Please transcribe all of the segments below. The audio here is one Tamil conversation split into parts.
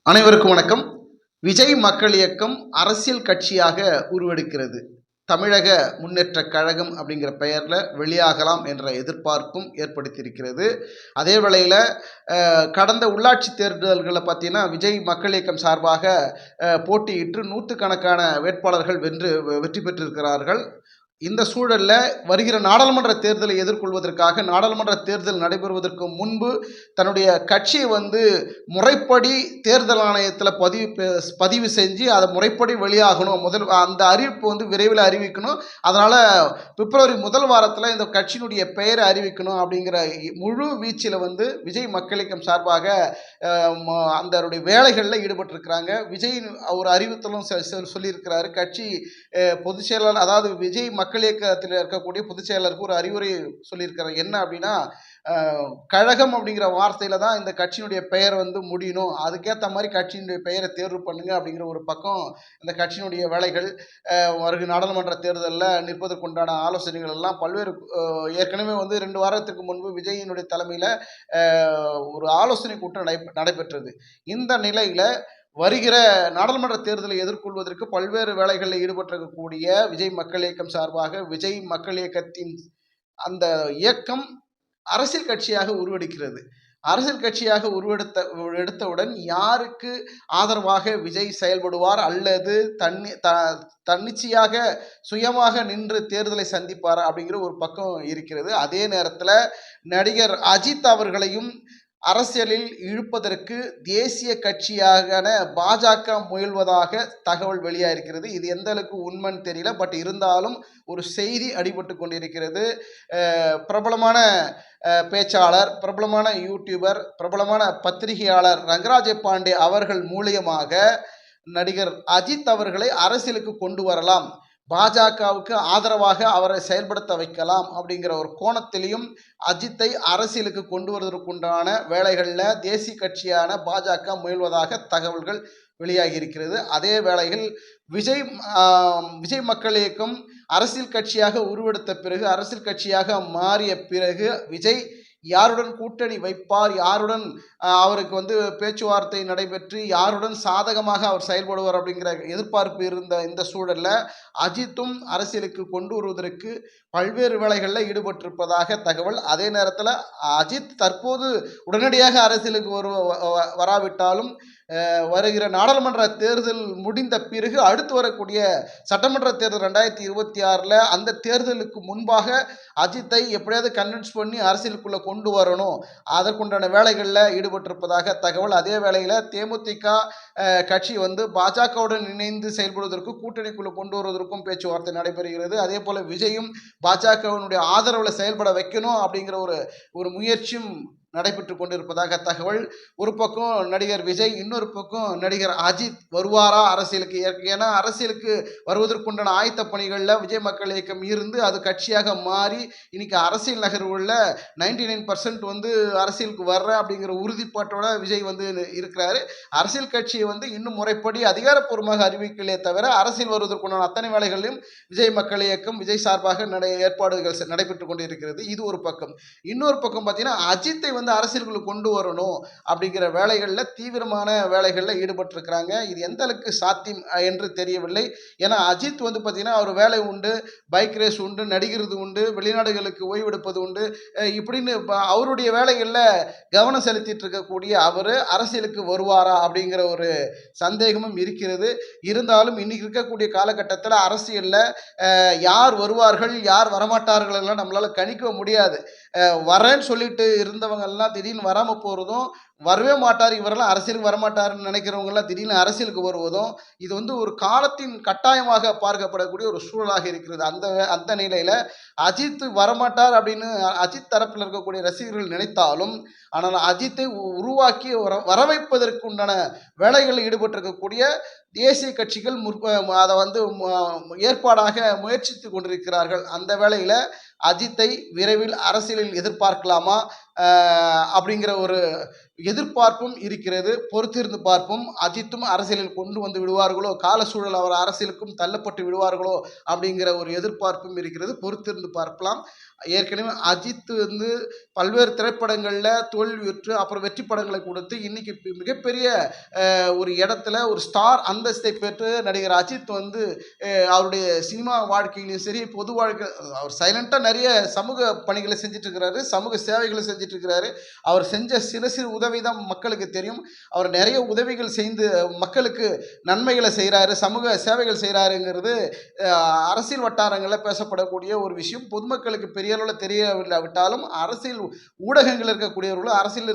அனைவருக்கும் வணக்கம். விஜய் மக்கள் இயக்கம் அரசியல் கட்சியாக உருவெடுக்கிறது. தமிழக முன்னேற்றக் கழகம் அப்படிங்கிற பெயர்ல வெளியாகலாம் என்ற எதிர்பார்ப்பும் ஏற்படுத்தியிருக்கிறது. அதே வேளையில கடந்த உள்ளாட்சி தேர்தல்களை பார்த்தீங்கன்னா, விஜய் மக்கள் இயக்கம் சார்பாக போட்டியிட்டு நூற்றுக்கணக்கான வேட்பாளர்கள் வெற்றி பெற்றிருக்கிறார்கள். இந்த சூழல்ல வருகிற நாடாளுமன்ற தேர்தலை எதிர்கொள்வதற்காக நாடாளுமன்ற தேர்தல் நடைபெறுவதற்கு முன்பு தன்னுடைய கட்சியை முறைப்படி தேர்தல் ஆணையத்தில் பதிவு செஞ்சு அதை முறைப்படி வெளியாகணும். அந்த அறிவிப்பு விரைவில் அறிவிக்கணும். அதனால பிப்ரவரி முதல் வாரத்தில் இந்த கட்சியினுடைய பெயரை அறிவிக்கணும் அப்படிங்கிற முழு வீச்சில் விஜய் மக்கள் இயக்கம் சார்பாக அந்த வேலைகளில் ஈடுபட்டிருக்கிறாங்க. விஜய் ஒரு அறிவித்தலும் சொல்லியிருக்கிறாரு. கட்சி பொதுச் செயலாளர், அதாவது விஜய் மக்கள் இயக்கத்தில் இருக்கக்கூடிய பொதுச் செயலருக்கு ஒரு அறிவுரை சொல்லியிருக்கிறார். என்ன அப்படின்னா, கழகம் அப்படிங்கிற வார்த்தையில தான் இந்த கட்சியினுடைய பெயர் முடியணும். அதுக்கேற்ற மாதிரி கட்சியினுடைய பெயரை தேர்வு பண்ணுங்க அப்படிங்கிற ஒரு பக்கம் இந்த கட்சியினுடைய வேலைகள். வருகிற நாடாளுமன்ற தேர்தலில் நிற்பதற்குண்டான ஆலோசனைகள் எல்லாம் பல்வேறு ஏற்கனவே 2 வாரத்துக்கு முன்பு விஜயினுடைய தலைமையில் ஒரு ஆலோசனை கூட்டம் நடைபெற்றது. இந்த நிலையில வருகிற நாடாளுமன்ற தேர்தலை எதிர்கொள்வதற்கு பல்வேறு வேலைகளில் ஈடுபட்டிருக்கக்கூடிய விஜய் மக்கள் இயக்கம் சார்பாக விஜய் மக்கள் இயக்கத்தின் அந்த இயக்கம் அரசியல் கட்சியாக உருவெடுக்கிறது. அரசியல் கட்சியாக எடுத்தவுடன் யாருக்கு ஆதரவாக விஜய் செயல்படுவார் அல்லது தன்னிச்சையாக சுயமாக நின்று தேர்தலை சந்திப்பார் அப்படிங்கிற ஒரு பக்கம் இருக்கிறது. அதே நேரத்தில் நடிகர் அஜித் அவர்களையும் அரசியலில் இழுப்பதற்கு தேசிய கட்சியாக பாஜக முயல்வதாக தகவல் வெளியாயிருக்கிறது. இது எந்த அளவுக்கு உண்மைன்னு தெரியல. பட் இருந்தாலும் ஒரு செய்தி அடிபட்டு கொண்டிருக்கிறது. பிரபலமான பேச்சாளர், பிரபலமான யூடியூபர், பிரபலமான பத்திரிகையாளர் ரங்கராஜ பாண்டே அவர்கள் மூலியமாக நடிகர் அஜித் அவர்களை அரசியலுக்கு கொண்டு வரலாம், பாஜகவுக்கு ஆதரவாக அவரை செயல்படுத்த வைக்கலாம் அப்படிங்கிற ஒரு கோணத்திலையும் அஜித்தை அரசியலுக்கு கொண்டு வருவதற்குண்டான வேலைகளில் தேசிய கட்சியான பாஜக முயல்வதாக தகவல்கள் வெளியாகி இருக்கிறது. அதே வேளையில் விஜய் மக்கள் இயக்கம் அரசியல் கட்சியாக உருவெடுத்த பிறகு, அரசியல் கட்சியாக மாறிய பிறகு விஜய் யாருடன் கூட்டணி வைப்பார், யாருடன் அவருக்கு பேச்சுவார்த்தை நடைபெற்று யாருடன் சாதகமாக அவர் செயல்படுவார் அப்படிங்கிற எதிர்பார்ப்பு இருந்த இந்த சூழலில் அஜித்தும் அரசியலுக்கு கொண்டு வருவதற்கு பல்வேறு வேலைகளில் ஈடுபட்டிருப்பதாக தகவல். அதே நேரத்தில் அஜித் தற்போது உடனடியாக அரசியலுக்கு வராவிட்டாலும் வருகிற நாடாளுமன்ற தேர்தல் முடிந்த பிறகு அடுத்து வரக்கூடிய சட்டமன்ற தேர்தல் 2026 அந்த தேர்தலுக்கு முன்பாக அஜித்தை எப்படியாவது கன்வின்ஸ் பண்ணி அரசியலுக்குள்ள கொண்டு வரணும், அதற்குண்டான வேலைகளில் ஈடுபட்டிருப்பதாக தகவல். அதே வேளையில் தேமுதிக கட்சி பாஜகவுடன் இணைந்து செயல்படுவதற்கும் கூட்டணிக்குள்ள கொண்டு வருவதற்கும் பேச்சுவார்த்தை நடைபெறுகிறது. அதே போல விஜயும் பாஜகவினுடைய ஆதரவில் செயல்பட வைக்கணும் அப்படிங்கிற ஒரு முயற்சியும் நடைபெற்று கொண்டிருப்பதாக தகவல். ஒரு பக்கம் நடிகர் விஜய், இன்னொரு பக்கம் நடிகர் அஜித் வருவாரா அரசியலுக்கு? ஏன்னா அரசியலுக்கு வருவதற்குண்டான ஆயத்த பணிகளில் விஜய் மக்கள் இயக்கம் இருந்து அது கட்சியாக மாறி இன்னைக்கு அரசியல் நகர்வுகளில் 99% அரசியலுக்கு வர்றேன் அப்படிங்கிற உறுதிப்பாட்டோட விஜய் இருக்கிறாரு. அரசியல் கட்சியை இன்னும் முறைப்படி அதிகாரப்பூர்வமாக அறிவிக்கலே தவிர அரசியல் வருவதற்குண்டான அத்தனை வேலைகளிலும் விஜய் மக்கள் இயக்கம் விஜய் சார்பாக ஏற்பாடுகள் நடைபெற்று கொண்டிருக்கிறது. இது ஒரு பக்கம். இன்னொரு பக்கம் பார்த்தீங்கன்னா, அஜித்தை அரசியலுக்குள்ள கொண்டு வரணும் அப்படிங்கிற வேலைகளில் தீவிரமான வேலைகளில் ஈடுபட்டிருக்கிறாங்க. இது எந்த அளவுக்கு சாத்தியம் என்று தெரியவில்லை. ஏன்னா அஜித் பார்த்தீங்கன்னா அவர் வேலை உண்டு, பைக் ரேஸ் உண்டு, நடிகிறது உண்டு, வெளிநாடுகளுக்கு ஓய்வெடுப்பது உண்டு, இப்படின்னு அவருடைய வேலைகளில் கவனம் செலுத்திட்டு இருக்கக்கூடிய அவர் அரசியலுக்கு வருவாரா அப்படிங்கிற ஒரு சந்தேகமும் இருக்கிறது. இருந்தாலும் இன்னைக்கு இருக்கக்கூடிய காலகட்டத்தில் அரசியலில் யார் வருவார்கள் யார் வரமாட்டார்கள் எல்லாம் நம்மளால கணிக்க முடியாது. வரேன்னு சொல்லிட்டு இருந்தவங்க எல்லாம் திடீர்னு வராமல் போகிறதும், வரவே மாட்டார் இவரெல்லாம் அரசியலுக்கு வரமாட்டாருன்னு நினைக்கிறவங்கெல்லாம் திடீர்னு அரசியலுக்கு வருவதும் இது ஒரு காலத்தின் கட்டாயமாக பார்க்கப்படக்கூடிய ஒரு சூழலாக இருக்கிறது. அந்த நிலையில் அஜித் வரமாட்டார் அப்படின்னு அஜித் தரப்பில் இருக்கக்கூடிய ரசிகர்கள் நினைத்தாலும், ஆனால் அஜித்தை உருவாக்கி வர வைப்பதற்கு உண்டான வேலைகளில் ஈடுபட்டிருக்கக்கூடிய தேசிய கட்சிகள் அதை ஏற்பாடாக முயற்சித்து கொண்டிருக்கிறார்கள். அந்த வேளையில் அஜித்தை விரைவில் அரசியலில் எதிர்பார்க்கலாமா அப்படிங்கிற ஒரு எதிர்பார்ப்பும் இருக்கிறது. பொறுத்திருந்து பார்ப்போம். அஜித்தும் அரசியலில் கொண்டு வந்து விடுவார்களோ, கால சூழல் அவர் அரசியலுக்கும் தள்ளப்பட்டு விடுவார்களோ அப்படிங்கிற ஒரு எதிர்பார்ப்பும் இருக்கிறது. பொறுத்திருந்து பார்க்கலாம். ஏற்கனவே அஜித் வந்து பல்வேறு திரைப்படங்கள்ல தோல்வியுற்று அப்புறம் வெற்றி படங்களை கொடுத்து இன்னைக்கு மிகப்பெரிய ஒரு இடத்துல ஒரு ஸ்டார் அந்தஸ்தை பெற்று நடிகர் அஜித் வந்து அவருடைய சினிமா வாழ்க்கையிலும் சரி பொது வாழ்க்கை அவர் சைலண்டாக நிறைய சமூக பணிகளை செஞ்சுட்டு இருக்கிறாரு, சமூக சேவைகளை செஞ்சுட்டு இருக்கிறாரு. அவர் செஞ்ச சிறு சிறு உதவி தான் மக்களுக்கு தெரியும். அவர் நிறைய உதவிகள் செய்து மக்களுக்கு நன்மைகளை செய்கிறாரு, சமூக சேவைகள் செய்கிறாருங்கிறது அரசியல் வட்டாரங்களில் பேசப்படக்கூடிய ஒரு விஷயம். பொதுமக்களுக்கு பெரிய அளவில் தெரியவில்லாவிட்டாலும் அரசியல் ஊடகங்கள் இருக்கக்கூடியவர்களும் அரசியல்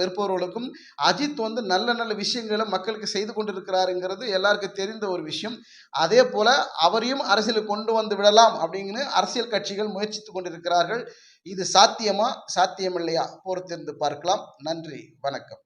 இருப்பவர்களுக்கும் அஜித் வந்து நல்ல நல்ல விஷயங்களை மக்களுக்கு செய்து கொண்டிருக்கிறாருங்கிறது எல்லாருக்கும் தெரிந்த ஒரு விஷயம். அதே போல அவரையும் அரசியலுக்கு கொண்டு வந்து விடலாம் அப்படின்னு அரசியல் கட்சிகள் முயற்சித்துக் கொண்டிருக்கிறார்கள். இது சாத்தியமா சாத்தியமில்லையா பொறுத்திருந்து பார்க்கலாம். நன்றி, வணக்கம்.